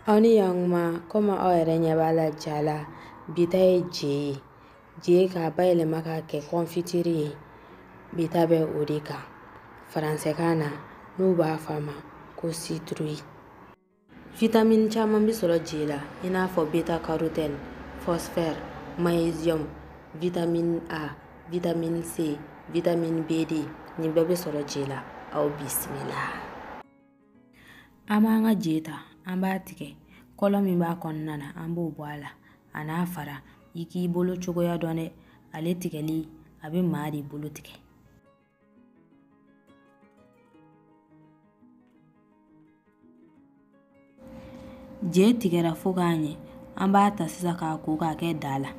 Ani yang ma koma awere nyabala jala bita je ka baile maka ke konfitiri bita be odika faranse kana nuba fama ko citrui. Vitamin caman bi sɔrɔ je la i n'a fɔ beta carotène, phosphore, magnesium, vitamine A, vitamine C, vitamine BD ni bɛɛ bi sɔrɔ je la. Aw bisimila. An b'an ka je ta an b'a tigɛ kɔlɔ min b'a kɔnɔna na an b'o bɔ a la a n'a fara i k'i bolo cogoya dɔn dɛ ale tigɛli a bɛ maa de bolo tigɛ. Je tigɛra fo k'a ɲɛ an b'a ta sisan k'a ko k'a kɛ da la.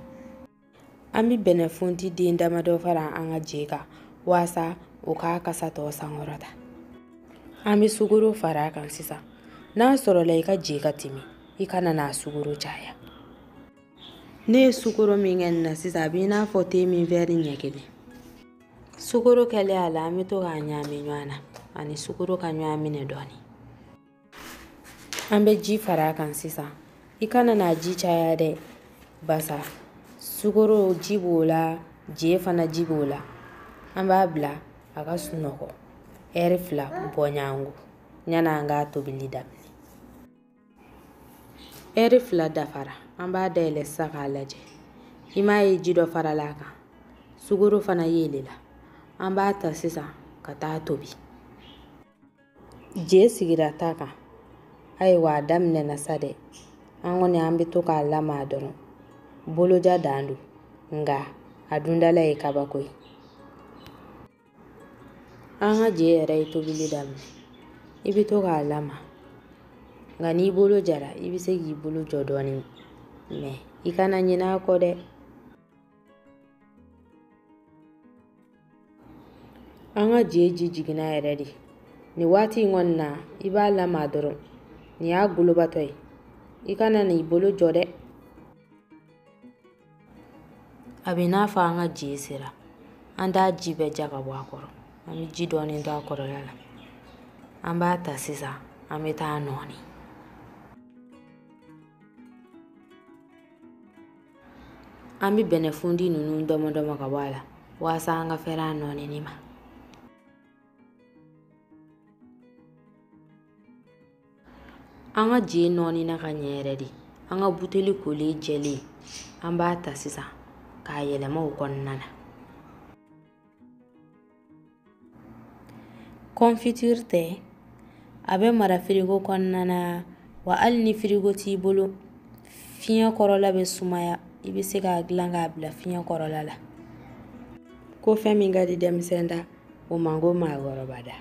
An bɛ bɛnɛfunti den damadɔ fara an ka je kan waasa o k'a kasa tɔ sankɔrɔta. An bɛ sukaro fara a kan sisan. N'a sɔrɔla i ka je ka timi i kana n'a sukaro caya. Ne ye sukaro min kɛ nin na sisan a b'i n'a fɔ te min verre ɲɛ kelen. Sukaro kɛlen a la an bɛ to k'a ɲagami ɲɔgɔn na ani sukaro ka ɲɔgɔn minɛ dɔɔni. An bɛ ji fara a kan sisan. I kana n'a ji caya dɛ basa sukaro ji b'o la je fana ji b'o la. An b'a bila a ka sunɔgɔ heure 2 bɔɲango yani an k'a tobili daminɛ. Heure 2 dafara an b'a dayɛlɛ sisan k'a lajɛ. I m'a ye ji dɔ farala a kan sukaro fana yeelela. An b'a ta sisan ka taa tobi. Je sigira ta kan ayiwa a daminɛna sa dɛ an kɔni an bɛ to k'a lamaga dɔrɔn boloja dan don nka a dundala ye kabako ye. An ka je yɛrɛ ye tobili daminɛ i bɛ to k'a lamaga nka n'i bolo jara i bɛ se k'i bolo jɔ dɔɔni mɛ i kana ɲinɛ a kɔ dɛ. An ka je ji jiginna yɛrɛ de nin waati in kɔni na i b'a lamaga dɔrɔn nin y'a golobatɔ ye i kana n'i bolo jɔ dɛ. A bɛ n'a fɔ an ka je sera an t'a ji bɛɛ ja ka bɔ a kɔrɔ an bɛ ji dɔɔni to a kɔrɔla la an b'a ta sisan an bɛ taa nɔɔni. An bɛ bɛnɛfundi ninnu dɔmɔdɔmɔ ka bɔ a la waasa an ka fɛrɛ a nɔɔnini ma. An ka je nɔɔnina ka ɲɛ yɛrɛ de an ka buteli kolen jɛlen an b'a ta sisan k'a yɛlɛma o kɔnɔna na. Confiture tɛ a bɛ mara firigo kɔnɔna na wa hali ni firigo t'i bolo fiɲɛ kɔrɔla bɛ sumaya i bɛ se k'a dilan k'a bila fiɲɛ kɔrɔla la. Ko fɛn min ka di denmisɛn da o man ko maakɔrɔba da.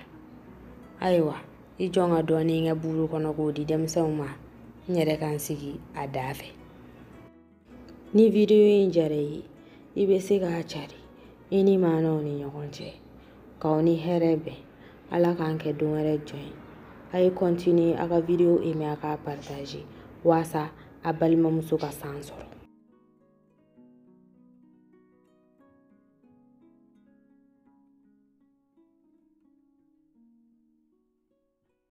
Ayiwa i jɔn ka dɔɔni kɛ buru kɔnɔ k'o di denmisɛnw ma n yɛrɛ kan sigi a da fɛ. Ni video in diyara i ye i bɛ se k'a cari i ni maanaw ni ɲɔgɔn cɛ k'aw ni hɛrɛ bɛn. Ala k'an kɛ don wɛrɛ jɔn ye. A ye continuer a ka video aimer a k'a partager waasa a balimamuso ka san sɔrɔ.